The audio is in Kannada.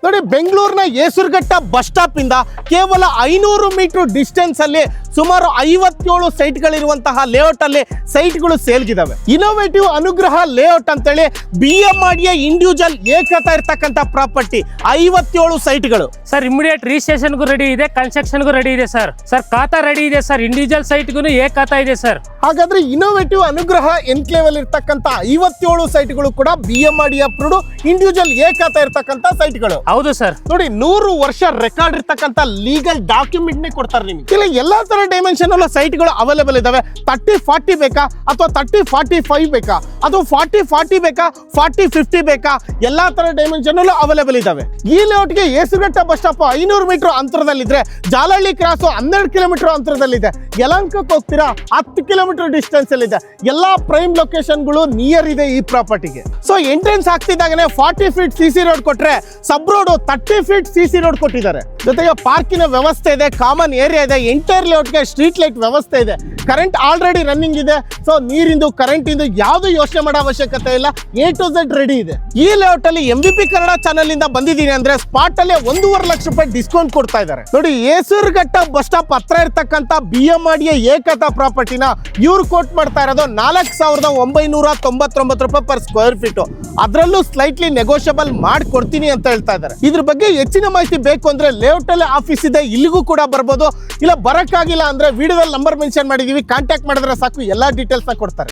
ನೋಡಿ, ಬೆಂಗಳೂರಿನ ಏಸುರ್ಘಟ್ಟ ಬಸ್ ಸ್ಟಾಪ್ ಇಂದ ಕೇವಲ 500 ಮೀಟರ್ ಡಿಸ್ಟೆನ್ಸ್ ಅಲ್ಲಿ ಸುಮಾರು 57 ಸೈಟ್ಗಳಿರುವಂತಹ ಲೇಔಟ್ ಅಲ್ಲಿ ಸೈಟ್ಗಳು ಸೇಲ್ಗಿದಾವೆ. ಇನೋವೇಟಿವ್ ಅನುಗ್ರಹ ಲೇಔಟ್ ಅಂತೇಳಿ BMRDA ಇಂಡಿವಿಜುವಲ್ ಏಕತಾ ಇರ್ತಕ್ಕಂಥ ಪ್ರಾಪರ್ಟಿ 57 ಸೈಟ್ಗಳು. ಸರ್ ಇಮಿಡಿಯೇಟ್ ರಿಜಿಸ್ಟ್ರೇಷನ್ಗೂ ರೆಡಿ ಇದೆ, ಕನ್ಸ್ಟ್ರಕ್ಷನ್ಗೂ ರೆಡಿ ಇದೆ ಸರ್. ಖಾತಾ ರೆಡಿ ಇದೆ ಸರ್, ಇಂಡಿವಿಜುವಲ್ ಸೈಟ್ಗೂ ಖಾತಾ ಇದೆ ಸರ್. ಹಾಗಾದ್ರೆ ಇನೋವೇಟಿವ್ ಅನುಗ್ರಹ ಎನ್ಕ್ಲೇವ್ ಅಲ್ಲಿ ಇರ್ತಕ್ಕಂಥ 57 ಸೈಟ್ಗಳು ಕೂಡ BMRDA ಅಪ್ರೂವ್ಡ್ ಇಂಡಿವಿಜುವಲ್ ಏಕತಾ ಇರ್ತಕ್ಕಂಥ ಸೈಟ್ಗಳು. ಹೌದು ಸರ್. ನೋಡಿ, 100 ವರ್ಷ ರೆಕಾರ್ಡ್ ಇರ್ತಕ್ಕಂಥ ಲೀಗಲ್ ಡಾಕ್ಯುಮೆಂಟ್ ನೇ ಕೊಡ್ತಾರೆ ನಿಮಗೆ. ಇಲ್ಲಿ ಎಲ್ಲಾ ತರ ಡೈಮೆನ್ಷನ್ ಅಲ್ಲ ಸೈಟ್ಗಳು ಅವೈಲೇಬಲ್ ಇದಾವೆ. 30-40 ಬೇಕಾ ಅಥವಾ 30-45 ಬೇಕಾ ಅಥವಾ 40-40 ಬೇಕಾ 40-50 ಬೇಕಾ, ಎಲ್ಲಾ ತರ ಡೈಮೆನ್ಷನ್ ಅಲ್ಲೂ ಅವೈಲೇಬಲ್ ಇದಾವೆ. ಈ ಲೇಔಟ್ಗೆ ಏಸುಘಟ್ಟ ಬಸ್ ಸ್ಟಾಪ್ 500 ಮೀಟರ್ ಅಂತರದಲ್ಲಿದ್ರೆ, ಜಾಲಹಳ್ಳಿ ಕ್ರಾಸ್ 12 ಕಿಲೋಮೀಟರ್ ಅಂತರದಲ್ಲಿದೆ, ಯಲಹಂಕಕ್ಕೆ ಹೋಗ್ತೀರಾ 10 ಕಿಲೋಮೀಟರ್ ಡಿಸ್ಟೆನ್ಸ್ ಅಲ್ಲಿ ಇದೆ. ಎಲ್ಲಾ ಪ್ರೈಮ್ ಲೊಕೇಶನ್ಗಳು ನಿಯರ್ ಇದೆ ಈ ಪ್ರಾಪರ್ಟಿಗೆ. ಸೊ ಎಂಟ್ರೆನ್ಸ್ ಆಗ್ತಿದ್ದಾಗನೆ 40 ಫೀಟ್ CC ರೋಡ್ ಕೊಟ್ರೆ, sub road 30 feet CC road ಕೊಟ್ಟಿದ್ದಾರೆ. ಜೊತೆಗೆ ಪಾರ್ಕಿನ ವ್ಯವಸ್ಥೆ ಇದೆ, ಕಾಮನ್ ಏರಿಯಾ ಇದೆ, ಎಂಟೈರ್ ಲೇಔಟ್ಗೆ ಸ್ಟ್ರೀಟ್ ಲೈಟ್ ವ್ಯವಸ್ಥೆ ಇದೆ, ಕರೆಂಟ್ ಆಲ್ರೆಡಿ ರನ್ನಿಂಗ್ ಇದೆ. ಸೊ ನೀರಿಂದು ಕರೆಂಟ್ ಇಂದು ಯಾವ್ದು ಯೋಚನೆ ಮಾಡೋ ಅವಶ್ಯಕತೆ ಇಲ್ಲ, A to Z ರೆಡಿ ಇದೆ. ಈ ಲೇಔಟ್ ಅಲ್ಲಿ MVP ಕನ್ನಡ ಚಾನಲ್ ಇಂದ ಬಂದಿದ್ದೀನಿ ಅಂದ್ರೆ ಸ್ಪಾಟ್ ಅಲ್ಲಿ 1.5 ಲಕ್ಷ ರೂಪಾಯಿ ಡಿಸ್ಕೌಂಟ್ ಕೊಡ್ತಾ ಇದ್ದಾರೆ. ನೋಡಿ, ಏಸೂರುಘಟ್ಟ ಬಸ್ ಸ್ಟಾಪ್ ಹತ್ರ ಇರ್ತಕ್ಕಂಥ BMRDA ಏಕತಾ ಪ್ರಾಪರ್ಟಿನ ಇವ್ರು ಕೋಟ್ ಮಾಡ್ತಾ ಇರೋದು 4,999 ರೂಪಾಯಿ ಪರ್ ಸ್ಕ್ವೇರ್ ಫೀಟ್. ಅದರಲ್ಲೂ ಸ್ಲೈಟ್ಲಿ ನೆಗೋಷಿಯಬಲ್ ಮಾಡ್ಕೊಡ್ತೀನಿ ಅಂತ ಹೇಳ್ತಾ ಇದ್ದಾರೆ. ಇದ್ರ ಬಗ್ಗೆ ಹೆಚ್ಚಿನ ಮಾಹಿತಿ ಬೇಕು ಅಂದ್ರೆ ಲೇಔಟ್ ಅಲ್ಲಿ ಆಫೀಸ್ ಇದೆ, ಇಲ್ಲಿಗೂ ಕೂಡ ಬರ್ಬೋದು. ಇಲ್ಲ ಬರಕ್ಕಾಗಿಲ್ಲ ಅಂದ್ರೆ ವಿಡಿಯೋದಲ್ಲಿ ನಂಬರ್ ಮೆನ್ಷನ್ ಮಾಡಿದೀವಿ, ಕಾಂಟ್ಯಾಕ್ಟ್ ಮಾಡಿದ್ರೆ ಸಾಕು, ಎಲ್ಲಾ ಡೀಟೇಲ್ಸ್ ನ ಕೊಡ್ತಾರೆ.